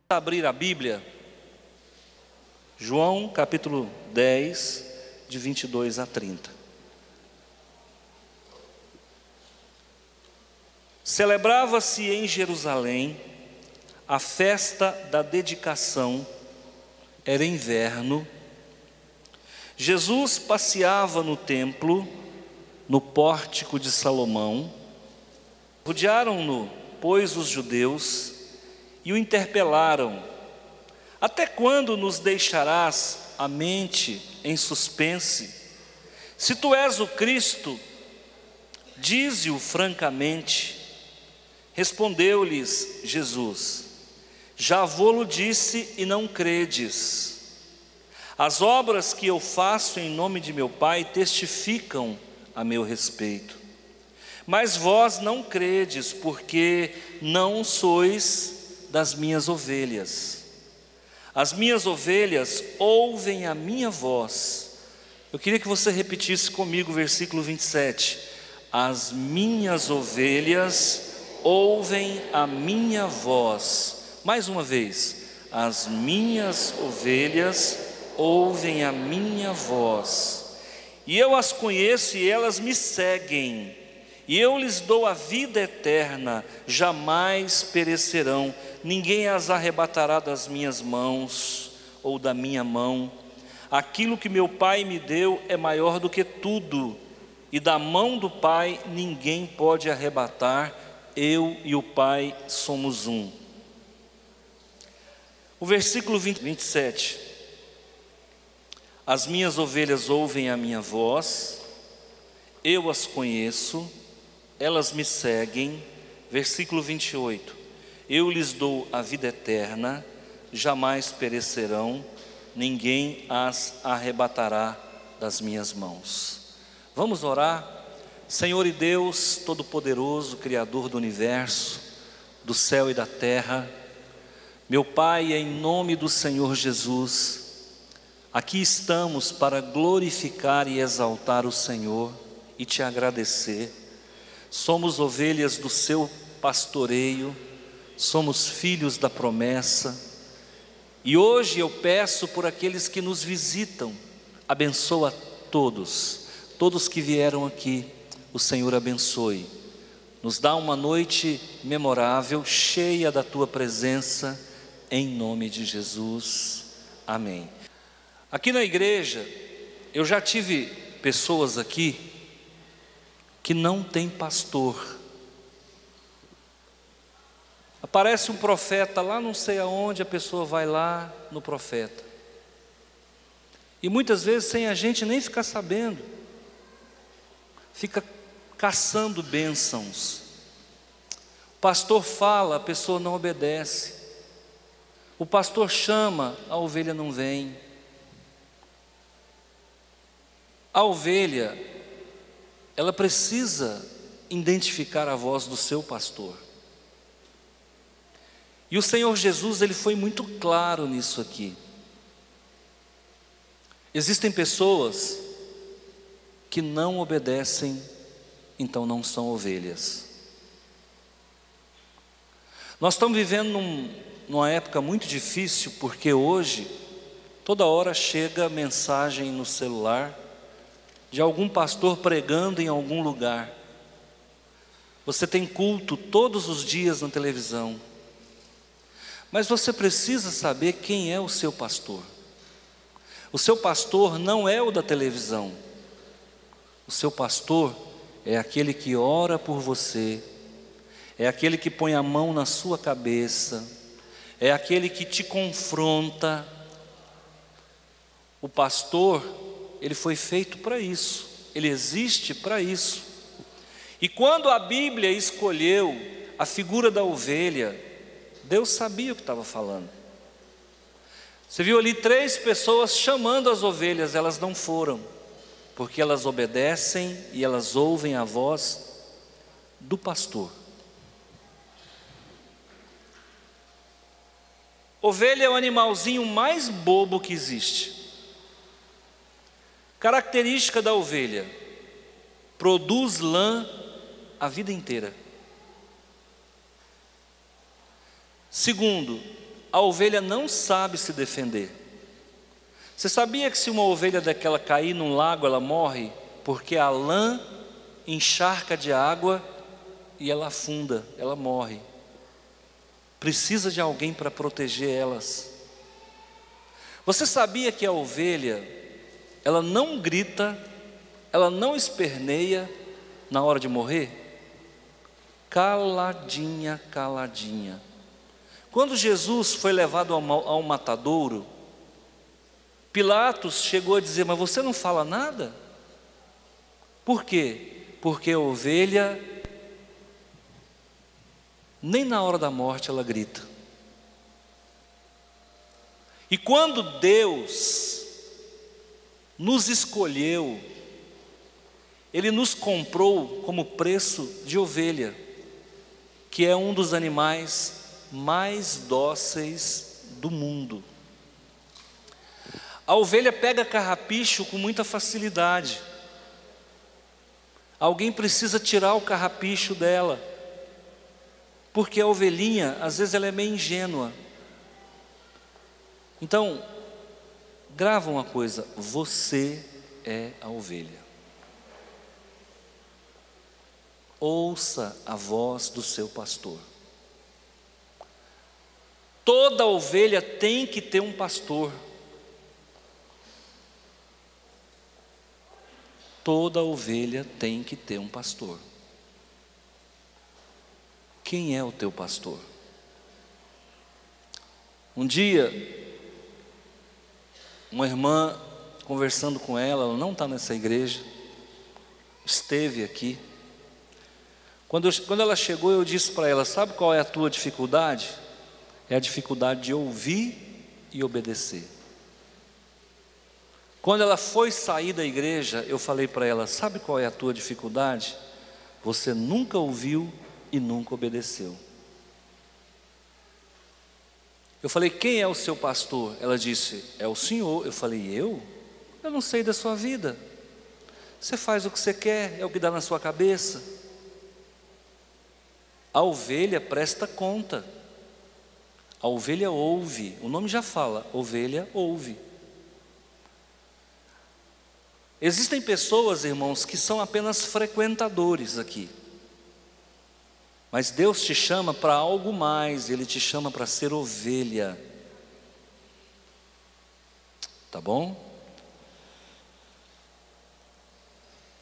Abrir a Bíblia, João capítulo 10, de 22 a 30. Celebrava-se em Jerusalém a festa da dedicação, era inverno. Jesus passeava no templo, no pórtico de Salomão. Rodearam-no, pois, os judeus e o interpelaram: até quando nos deixarás a mente em suspense? Se tu és o Cristo, dize-o francamente. Respondeu-lhes Jesus: já vô-lo disse e não credes. As obras que eu faço em nome de meu Pai testificam a meu respeito. Mas vós não credes, porque não sois das minhas ovelhas. As minhas ovelhas ouvem a minha voz. Eu queria que você repetisse comigo o versículo 27. As minhas ovelhas ouvem a minha voz. Mais uma vez. As minhas ovelhas ouvem a minha voz. E eu as conheço e elas me seguem. E eu lhes dou a vida eterna, jamais perecerão, ninguém as arrebatará das minhas mãos, ou da minha mão. Aquilo que meu Pai me deu é maior do que tudo, e da mão do Pai ninguém pode arrebatar, eu e o Pai somos um. O versículo 27. As minhas ovelhas ouvem a minha voz, eu as conheço, elas me seguem. Versículo 28. Eu lhes dou a vida eterna, jamais perecerão, ninguém as arrebatará das minhas mãos. Vamos orar? Senhor e Deus Todo-Poderoso, Criador do universo, do céu e da terra, meu Pai, em nome do Senhor Jesus, aqui estamos para glorificar e exaltar o Senhor e te agradecer. Somos ovelhas do seu pastoreio, somos filhos da promessa, e hoje eu peço por aqueles que nos visitam, abençoa todos que vieram aqui, o Senhor abençoe, nos dá uma noite memorável, cheia da tua presença, em nome de Jesus, amém. Aqui na igreja, eu já tive pessoas aqui que não tem pastor. Aparece um profeta lá não sei aonde, a pessoa vai lá no profeta. E muitas vezes sem a gente nem ficar sabendo. Fica caçando bênçãos. O pastor fala, a pessoa não obedece. O pastor chama, a ovelha não vem. A ovelha, ela precisa identificar a voz do seu pastor. E o Senhor Jesus, ele foi muito claro nisso aqui. Existem pessoas que não obedecem, então não são ovelhas. Nós estamos vivendo numa época muito difícil, porque hoje, toda hora chega mensagem no celular, de algum pastor pregando em algum lugar. Você tem culto todos os dias na televisão. Mas você precisa saber quem é o seu pastor. O seu pastor não é o da televisão. O seu pastor é aquele que ora por você, é aquele que põe a mão na sua cabeça, é aquele que te confronta. O pastor, ele foi feito para isso, ele existe para isso. E quando a Bíblia escolheu a figura da ovelha, Deus sabia o que estava falando. Você viu ali 3 pessoas chamando as ovelhas, elas não foram, porque elas obedecem e elas ouvem a voz do pastor. Ovelha é o animalzinho mais bobo que existe. Característica da ovelha: produz lã a vida inteira. Segundo, a ovelha não sabe se defender. Você sabia que se uma ovelha daquela cair num lago, ela morre? Porque a lã encharca de água e ela afunda, ela morre. Precisa de alguém para proteger elas. Você sabia que a ovelha, ela não grita, ela não esperneia na hora de morrer? Caladinha, caladinha. Quando Jesus foi levado ao matadouro, Pilatos chegou a dizer: mas você não fala nada? Por quê? Porque a ovelha, nem na hora da morte ela grita. E quando Deus nos escolheu, Ele nos comprou como preço de ovelha, que é um dos animais mais dóceis do mundo. A ovelha pega carrapicho com muita facilidade. Alguém precisa tirar o carrapicho dela, porque a ovelhinha, às vezes ela é meio ingênua. Então, grava uma coisa: você é a ovelha. Ouça a voz do seu pastor. Toda ovelha tem que ter um pastor. Toda ovelha tem que ter um pastor. Quem é o teu pastor? Um dia, uma irmã, conversando com ela não está nessa igreja, esteve aqui. Quando ela chegou, eu disse para ela: sabe qual é a tua dificuldade? É a dificuldade de ouvir e obedecer. Quando ela foi sair da igreja, eu falei para ela: sabe qual é a tua dificuldade? Você nunca ouviu e nunca obedeceu. Eu falei: quem é o seu pastor? Ela disse: é o Senhor. Eu falei: eu não sei da sua vida. Você faz o que você quer, é o que dá na sua cabeça. A ovelha presta conta. A ovelha ouve. O nome já fala: ovelha ouve. Existem pessoas, irmãos, que são apenas frequentadores aqui. Mas Deus te chama para algo mais. Ele te chama para ser ovelha. Tá bom?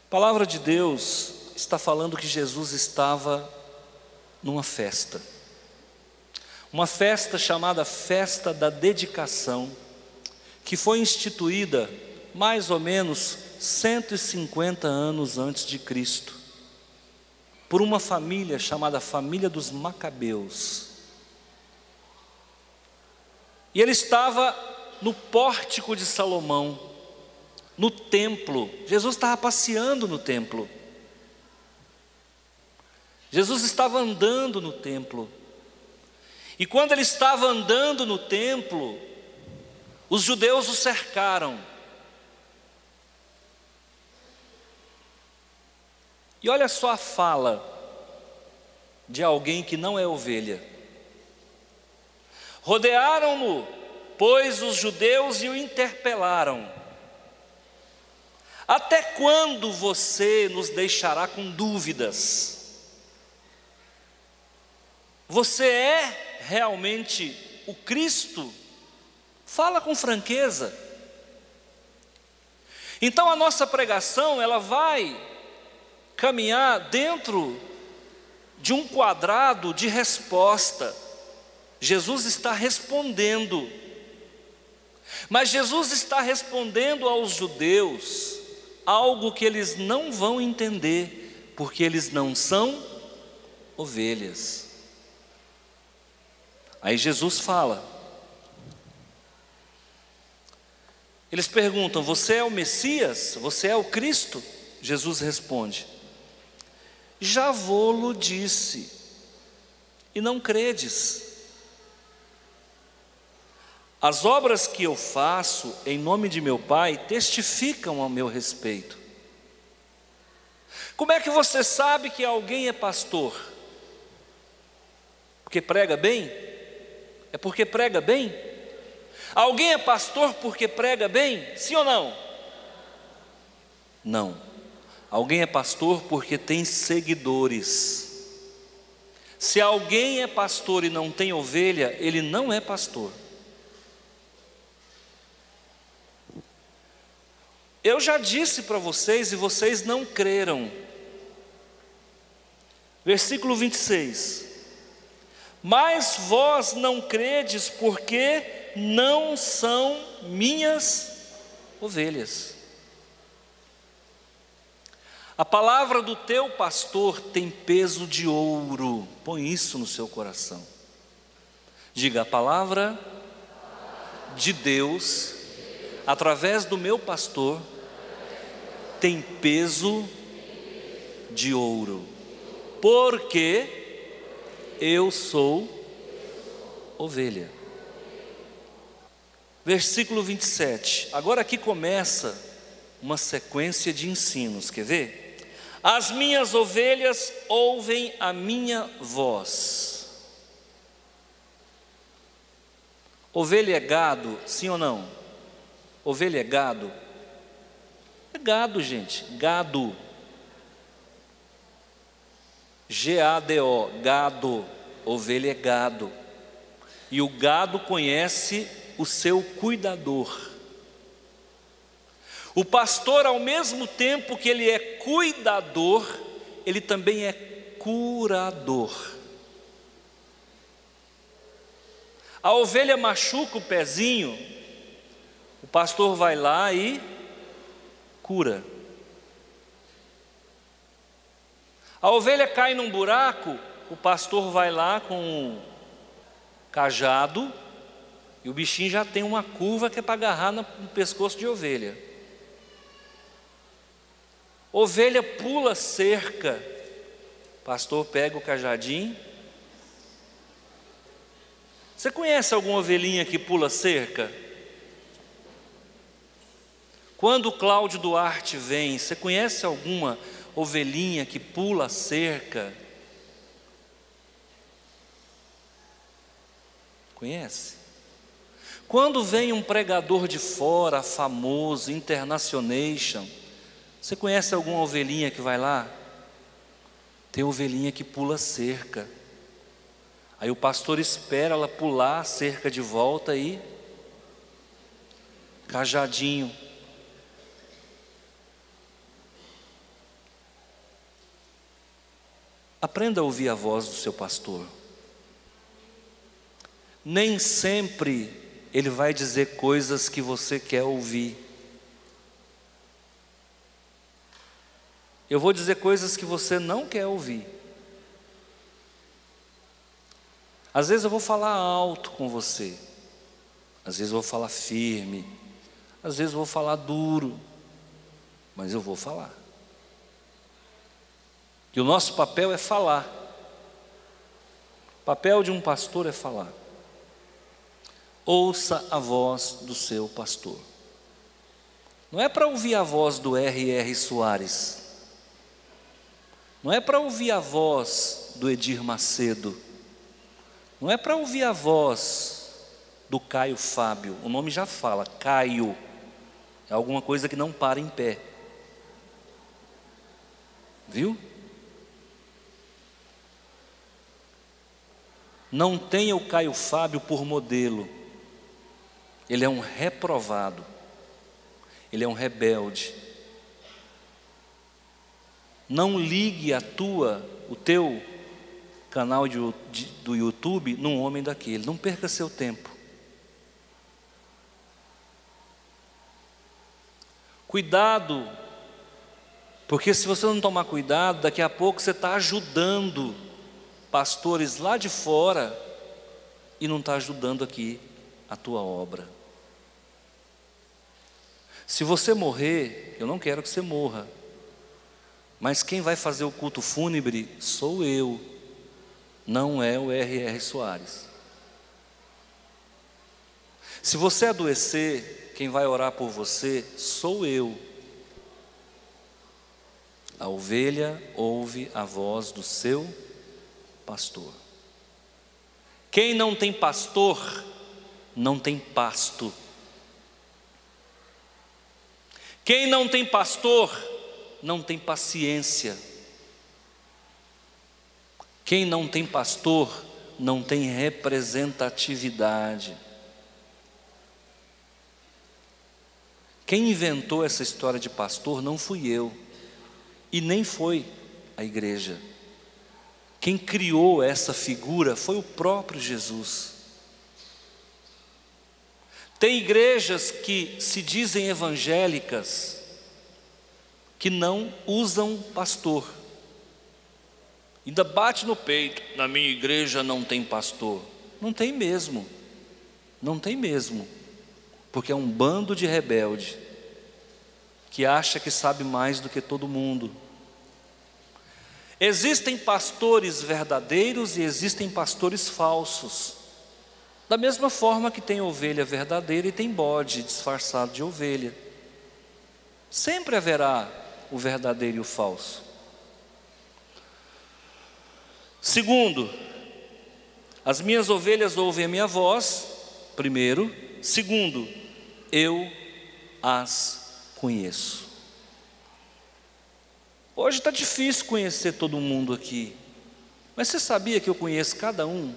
A palavra de Deus está falando que Jesus estava numa festa. Uma festa chamada Festa da Dedicação, que foi instituída mais ou menos 150 anos antes de Cristo, por uma família chamada família dos Macabeus. E ele estava no pórtico de Salomão, no templo. Jesus estava passeando no templo. Jesus estava andando no templo. E quando ele estava andando no templo, os judeus o cercaram. E olha só a fala de alguém que não é ovelha. Rodearam-no, pois, os judeus e o interpelaram: até quando você nos deixará com dúvidas? Você é realmente o Cristo? Fala com franqueza. Então a nossa pregação, ela vai caminhar dentro de um quadrado de resposta. Jesus está respondendo, mas Jesus está respondendo aos judeus algo que eles não vão entender, porque eles não são ovelhas. Aí Jesus fala. Eles perguntam: você é o Messias? Você é o Cristo? Jesus responde: já vô-lo disse, e não credes. As obras que eu faço em nome de meu Pai testificam ao meu respeito. Como é que você sabe que alguém é pastor? Porque prega bem? É porque prega bem? Alguém é pastor porque prega bem? Sim ou não? Não. Alguém é pastor porque tem seguidores. Se alguém é pastor e não tem ovelha, ele não é pastor. Eu já disse para vocês e vocês não creram. Versículo 26. Mas vós não credes porque não são minhas ovelhas. A palavra do teu pastor tem peso de ouro. Põe isso no seu coração. Diga: a palavra de Deus, através do meu pastor, tem peso de ouro, porque eu sou ovelha. Versículo 27. Agora aqui começa uma sequência de ensinos, quer ver? As minhas ovelhas ouvem a minha voz. Ovelha é gado, sim ou não? Ovelha é gado? É gado, gente, gado. G-A-D-O, gado. Ovelha é gado. E o gado conhece o seu cuidador. O pastor, ao mesmo tempo que ele é cuidador, ele também é curador. A ovelha machuca o pezinho, o pastor vai lá e cura. A ovelha cai num buraco, o pastor vai lá com um cajado e o bichinho já tem uma curva que é para agarrar no pescoço de ovelha. Ovelha pula cerca, o pastor pega o cajadinho. Você conhece alguma ovelhinha que pula cerca? Quando o Cláudio Duarte vem, você conhece alguma ovelhinha que pula cerca? Conhece? Quando vem um pregador de fora, famoso, internationation, você conhece alguma ovelhinha que vai lá? Tem ovelhinha que pula cerca. Aí o pastor espera ela pular a cerca de volta e cajadinho. Aprenda a ouvir a voz do seu pastor. Nem sempre ele vai dizer coisas que você quer ouvir. Eu vou dizer coisas que você não quer ouvir. Às vezes eu vou falar alto com você, às vezes eu vou falar firme, às vezes eu vou falar duro, mas eu vou falar. E o nosso papel é falar. O papel de um pastor é falar. Ouça a voz do seu pastor. Não é para ouvir a voz do R.R. Soares. Não é para ouvir a voz do Edir Macedo. Não é para ouvir a voz do Caio Fábio. O nome já fala, Caio. É alguma coisa que não para em pé. Viu? Não tenha o Caio Fábio por modelo. Ele é um reprovado. Ele é um rebelde. Não ligue o teu canal do YouTube num homem daquele. Não perca seu tempo. Cuidado, porque se você não tomar cuidado, daqui a pouco você está ajudando pastores lá de fora e não está ajudando aqui a tua obra. Se você morrer, eu não quero que você morra, mas quem vai fazer o culto fúnebre sou eu, não é o R.R. Soares. Se você adoecer, quem vai orar por você sou eu. A ovelha ouve a voz do seu pastor. Quem não tem pastor, não tem pasto. Quem não tem pastor, não tem paciência. Quem não tem pastor, não tem representatividade. Quem inventou essa história de pastor não fui eu, e nem foi a igreja. Quem criou essa figura foi o próprio Jesus. Tem igrejas que se dizem evangélicas, que não usam pastor. Ainda bate no peito, na minha igreja não tem pastor. Não tem mesmo, não tem mesmo, porque é um bando de rebelde, que acha que sabe mais do que todo mundo. Existem pastores verdadeiros e existem pastores falsos. Da mesma forma que tem ovelha verdadeira e tem bode disfarçado de ovelha. Sempre haverá o verdadeiro e o falso. Segundo, as minhas ovelhas ouvem a minha voz, primeiro. Segundo, eu as conheço. Hoje está difícil conhecer todo mundo aqui, mas você sabia que eu conheço cada um?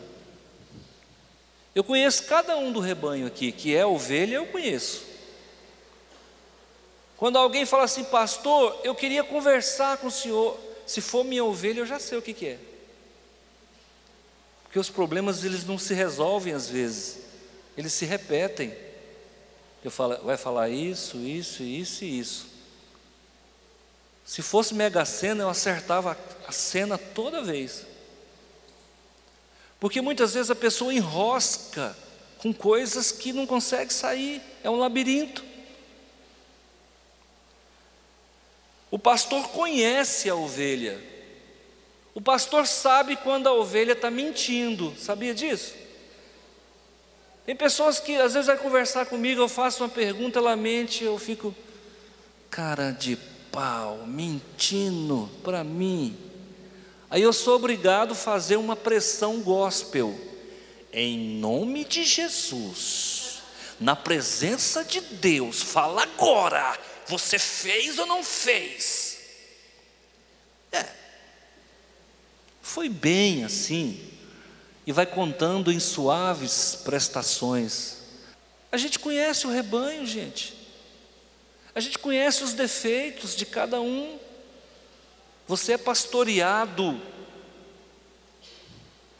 Eu conheço cada um do rebanho aqui, que é ovelha, eu conheço. Quando alguém fala assim, pastor, eu queria conversar com o senhor, se for minha ovelha, eu já sei o que é. Porque os problemas, eles não se resolvem às vezes, eles se repetem. Eu falo, vai falar isso, isso, isso e isso. Se fosse Mega Sena, eu acertava a cena toda vez. Porque muitas vezes a pessoa enrosca com coisas que não consegue sair, é um labirinto. O pastor conhece a ovelha. O pastor sabe quando a ovelha está mentindo, sabia disso? Tem pessoas que às vezes vai conversar comigo, eu faço uma pergunta, ela mente, eu fico, cara de pau, mentindo para mim. Aí eu sou obrigado a fazer uma pressão gospel. Em nome de Jesus, na presença de Deus, fala agora, você fez ou não fez? Foi bem assim. E vai contando em suaves prestações. A gente conhece o rebanho, gente. A gente conhece os defeitos de cada um. Você é pastoreado.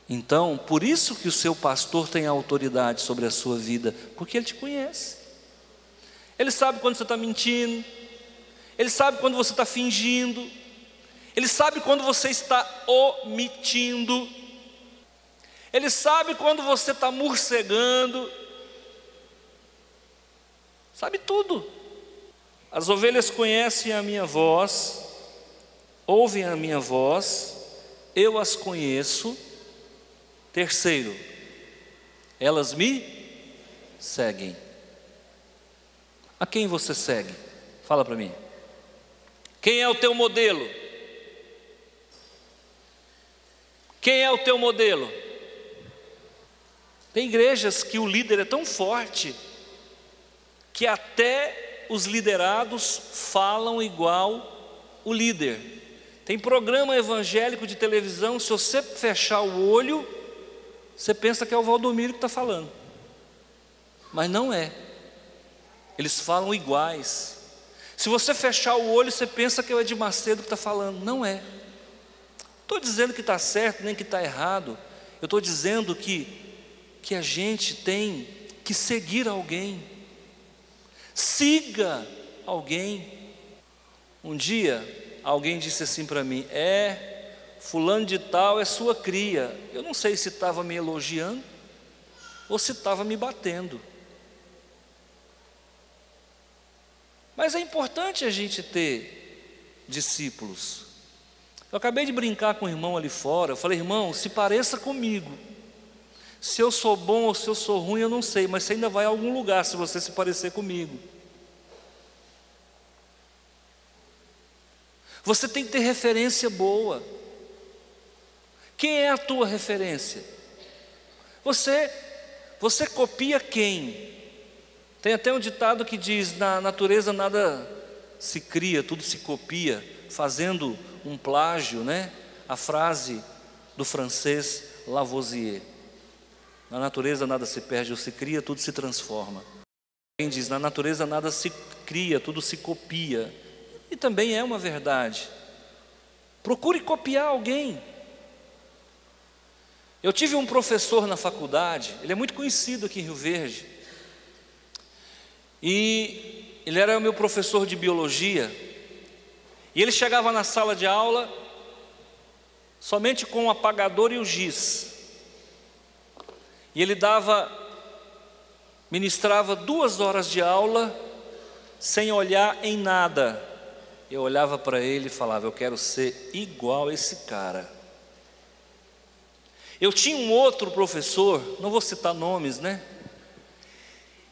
Então, por isso que o seu pastor tem autoridade sobre a sua vida, porque ele te conhece. Ele sabe quando você está mentindo. Ele sabe quando você está fingindo. Ele sabe quando você está omitindo. Ele sabe quando você está morcegando. Sabe tudo. As ovelhas conhecem a minha voz, ouvem a minha voz, eu as conheço. Terceiro, elas me seguem. A quem você segue? Fala para mim. Quem é o teu modelo? Quem é o teu modelo? Tem igrejas que o líder é tão forte que até os liderados falam igual o líder. Tem programa evangélico de televisão, se você fechar o olho, você pensa que é o Valdomiro que está falando, mas não é. Eles falam iguais. Se você fechar o olho, você pensa que é o Edir Macedo que está falando, não é. Estou dizendo que está certo, nem que está errado. Eu estou dizendo que a gente tem que seguir alguém. Siga alguém. Um dia, alguém disse assim para mim, fulano de tal é sua cria. Eu não sei se estava me elogiando ou se estava me batendo. Mas é importante a gente ter discípulos. Eu acabei de brincar com o irmão ali fora. Eu falei, irmão, se pareça comigo. Se eu sou bom ou se eu sou ruim, eu não sei, mas você ainda vai a algum lugar se você se parecer comigo. Você tem que ter referência boa. Quem é a tua referência? Você copia quem? Tem até um ditado que diz: na natureza nada se cria, tudo se copia, fazendo um plágio, né? A frase do francês Lavoisier. Na natureza nada se perde ou se cria, tudo se transforma. Quem diz: na natureza nada se cria, tudo se copia. E também é uma verdade. Procure copiar alguém. Eu tive um professor na faculdade, ele é muito conhecido aqui em Rio Verde, e ele era o meu professor de biologia, e ele chegava na sala de aula somente com o apagador e o giz, e ele ministrava 2 horas de aula sem olhar em nada. Eu olhava para ele e falava: eu quero ser igual a esse cara. Eu tinha um outro professor, não vou citar nomes, né?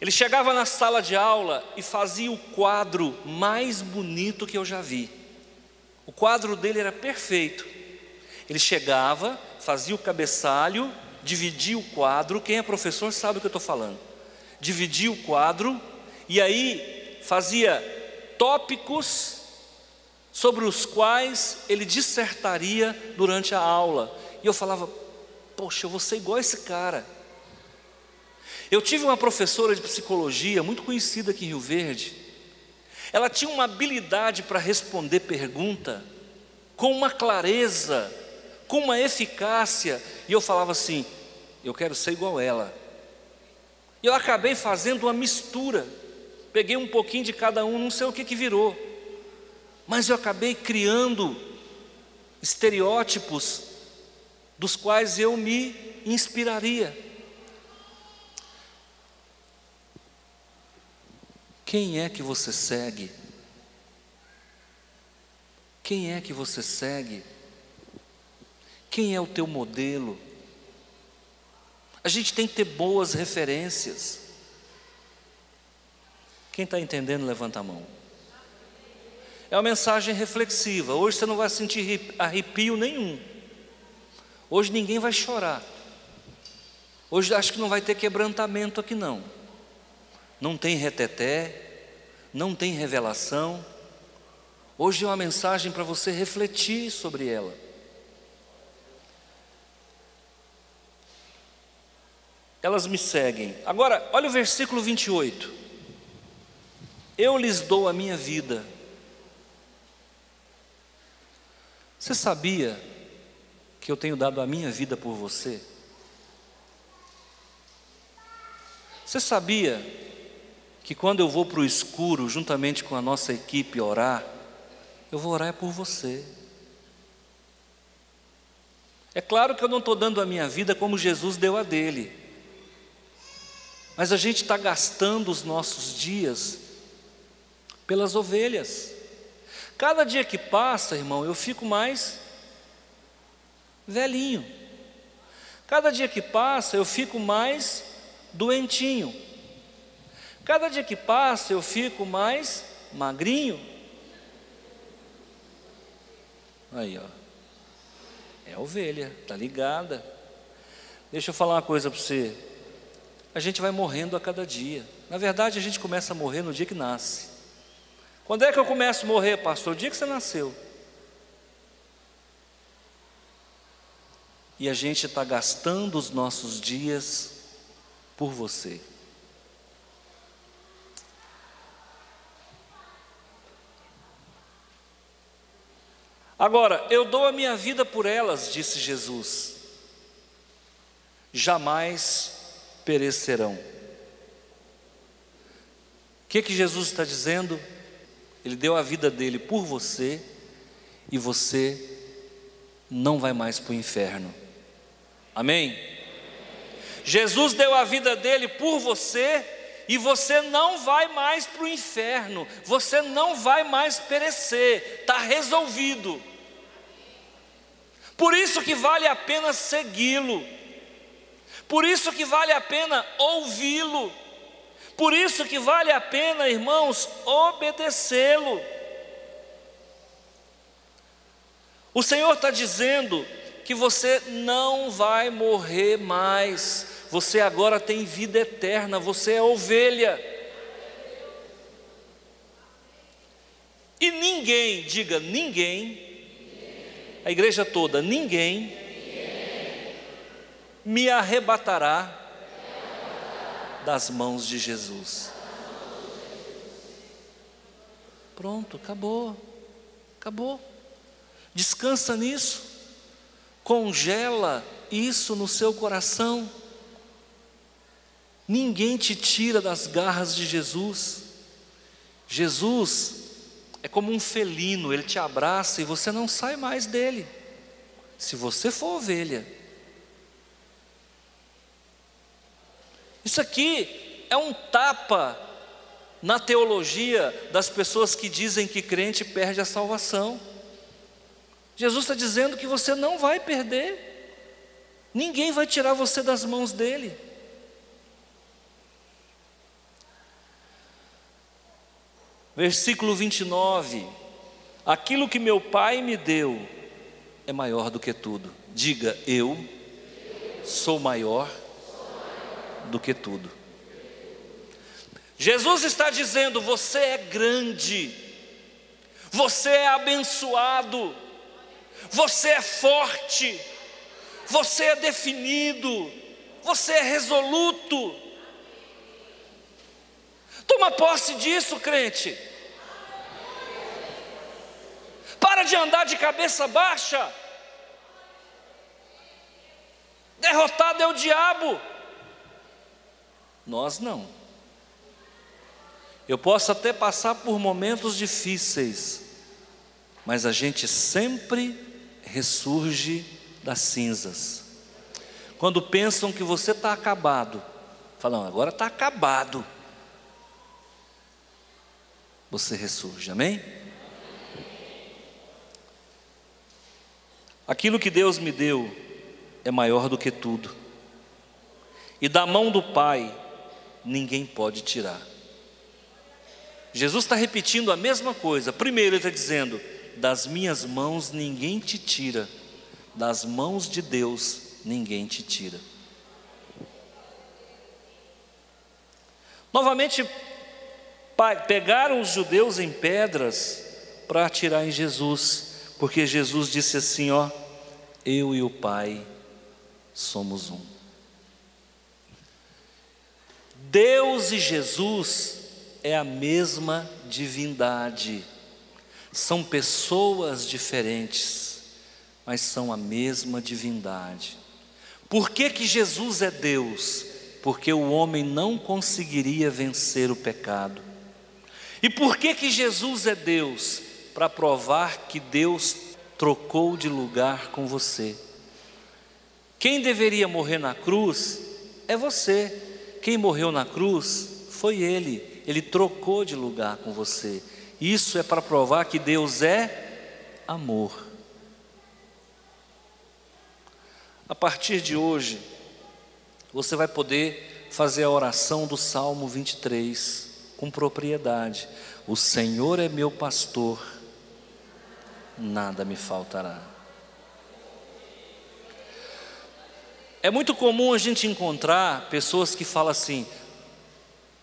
Ele chegava na sala de aula e fazia o quadro mais bonito que eu já vi. O quadro dele era perfeito. Ele chegava, fazia o cabeçalho, dividia o quadro. Quem é professor sabe o que eu estou falando. Dividia o quadro e aí fazia tópicos sobre os quais ele dissertaria durante a aula. E eu falava: poxa, eu vou ser igual a esse cara. Eu tive uma professora de psicologia muito conhecida aqui em Rio Verde. Ela tinha uma habilidade para responder pergunta com uma clareza, com uma eficácia. E eu falava assim: eu quero ser igual a ela. E eu acabei fazendo uma mistura. Peguei um pouquinho de cada um, não sei o que virou. Mas eu acabei criando estereótipos dos quais eu me inspiraria. Quem é que você segue? Quem é que você segue? Quem é o teu modelo? A gente tem que ter boas referências. Quem está entendendo, levanta a mão. É uma mensagem reflexiva. Hoje você não vai sentir arrepio nenhum. Hoje ninguém vai chorar. Hoje acho que não vai ter quebrantamento aqui não. Não tem reteté, não tem revelação. Hoje é uma mensagem para você refletir sobre ela. Elas me seguem. Agora, olha o versículo 28. Eu lhes dou a minha vida. Você sabia que eu tenho dado a minha vida por você? Você sabia que quando eu vou para o escuro, juntamente com a nossa equipe orar, eu vou orar por você? É claro que eu não estou dando a minha vida como Jesus deu a dele, mas a gente está gastando os nossos dias pelas ovelhas. Cada dia que passa, irmão, eu fico mais velhinho. Cada dia que passa, eu fico mais doentinho. Cada dia que passa, eu fico mais magrinho. Aí, ó. É ovelha, tá ligada. Deixa eu falar uma coisa para você. A gente vai morrendo a cada dia. Na verdade, a gente começa a morrer no dia que nasce. Quando é que eu começo a morrer, pastor? O dia que você nasceu. E a gente está gastando os nossos dias por você. Agora, eu dou a minha vida por elas, disse Jesus. Jamais perecerão. O que Jesus está dizendo? Ele deu a vida dele por você e você não vai mais para o inferno. Amém? Jesus deu a vida dele por você e você não vai mais para o inferno. Você não vai mais perecer. Está resolvido. Por isso que vale a pena segui-lo. Por isso que vale a pena ouvi-lo. Por isso que vale a pena, irmãos, obedecê-lo. O Senhor está dizendo que você não vai morrer mais. Você agora tem vida eterna, você é ovelha. E ninguém, diga ninguém, a igreja toda, ninguém me arrebatará das mãos de Jesus. Pronto, acabou. Descansa nisso, congela isso no seu coração. Ninguém te tira das garras de Jesus. Jesus é como um felino, ele te abraça e você não sai mais dele, se você for ovelha. Isso aqui é um tapa na teologia das pessoas que dizem que crente perde a salvação. Jesus está dizendo que você não vai perder, ninguém vai tirar você das mãos dele. Versículo 29, aquilo que meu Pai me deu é maior do que tudo. Diga, eu sou maior do que tudo. Jesus está dizendo, você é grande, você é abençoado, você é forte, você é definido, você é resoluto. Toma posse disso, crente. Para de andar de cabeça baixa. Derrotado é o diabo. Nós não. Eu posso até passar por momentos difíceis, mas a gente sempre ressurge das cinzas. Quando pensam que você está acabado, falam, agora está acabado. Você ressurge, amém? Aquilo que Deus me deu é maior do que tudo, e da mão do Pai ninguém pode tirar. Jesus está repetindo a mesma coisa. Primeiro ele está dizendo, das minhas mãos ninguém te tira, das mãos de Deus ninguém te tira. Novamente, pegaram os judeus em pedras para atirar em Jesus, porque Jesus disse assim, ó, eu e o Pai somos um. Deus e Jesus é a mesma divindade, são pessoas diferentes, mas são a mesma divindade. Por que que Jesus é Deus? Porque o homem não conseguiria vencer o pecado. E por que que Jesus é Deus? Para provar que Deus trocou de lugar com você. Quem deveria morrer na cruz é você. Quem morreu na cruz foi Ele. Ele trocou de lugar com você. Isso é para provar que Deus é amor. A partir de hoje, você vai poder fazer a oração do Salmo 23 com propriedade. O Senhor é meu pastor, nada me faltará. É muito comum a gente encontrar pessoas que falam assim,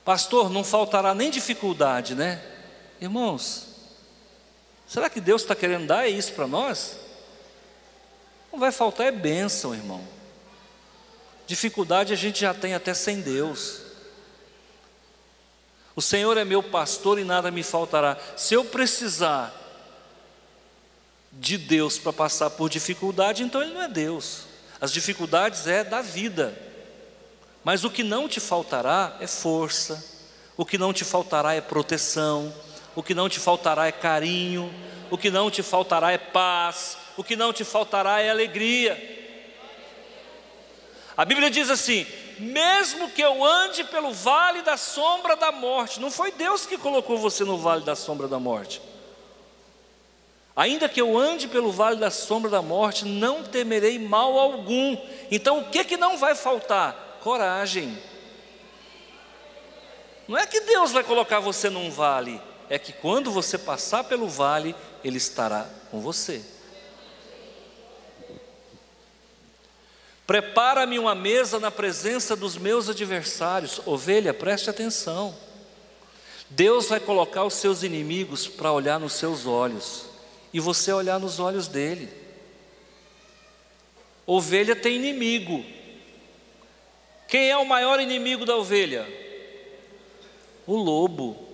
pastor, não faltará nem dificuldade, né? Irmãos, será que Deus está querendo dar isso para nós? Não vai faltar é bênção, irmão. Dificuldade a gente já tem até sem Deus. O Senhor é meu pastor e nada me faltará. Se eu precisar de Deus para passar por dificuldade, então Ele não é Deus. As dificuldades é da vida. Mas o que não te faltará é força. O que não te faltará é proteção. O que não te faltará é carinho. O que não te faltará é paz. O que não te faltará é alegria. A Bíblia diz assim, mesmo que eu ande pelo vale da sombra da morte, não foi Deus que colocou você no vale da sombra da morte. Ainda que eu ande pelo vale da sombra da morte, não temerei mal algum. Então o que não vai faltar? Coragem. Não é que Deus vai colocar você num vale, é que quando você passar pelo vale, Ele estará com você. Prepara-me uma mesa na presença dos meus adversários. Ovelha, preste atenção. Deus vai colocar os seus inimigos para olhar nos seus olhos, e você olhar nos olhos dele. Ovelha tem inimigo. Quem é o maior inimigo da ovelha? O lobo.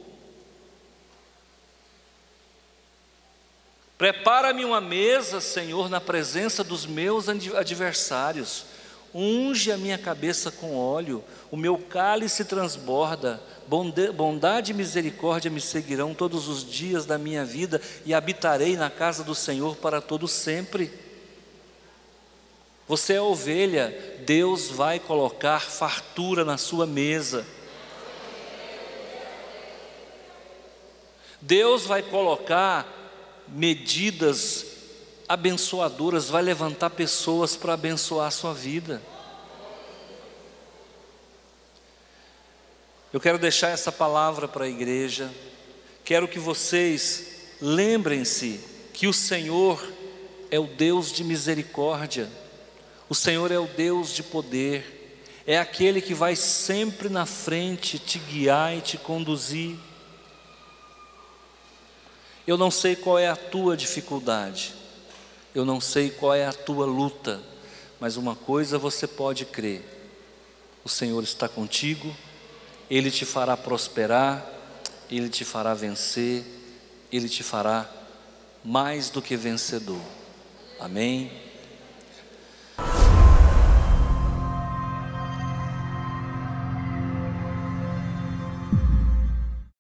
Prepara-me uma mesa, Senhor, na presença dos meus adversários. Unge a minha cabeça com óleo, o meu cálice transborda. Bondade e misericórdia me seguirão todos os dias da minha vida, e habitarei na casa do Senhor para todo sempre. Você é ovelha, Deus vai colocar fartura na sua mesa. Deus vai colocar medidas abençoadoras, vai levantar pessoas para abençoar a sua vida. Eu quero deixar essa palavra para a igreja. Quero que vocês lembrem-se que o Senhor é o Deus de misericórdia, o Senhor é o Deus de poder, é aquele que vai sempre na frente te guiar e te conduzir. Eu não sei qual é a tua dificuldade, eu não sei qual é a tua luta, mas uma coisa você pode crer: o Senhor está contigo, Ele te fará prosperar, Ele te fará vencer, Ele te fará mais do que vencedor. Amém?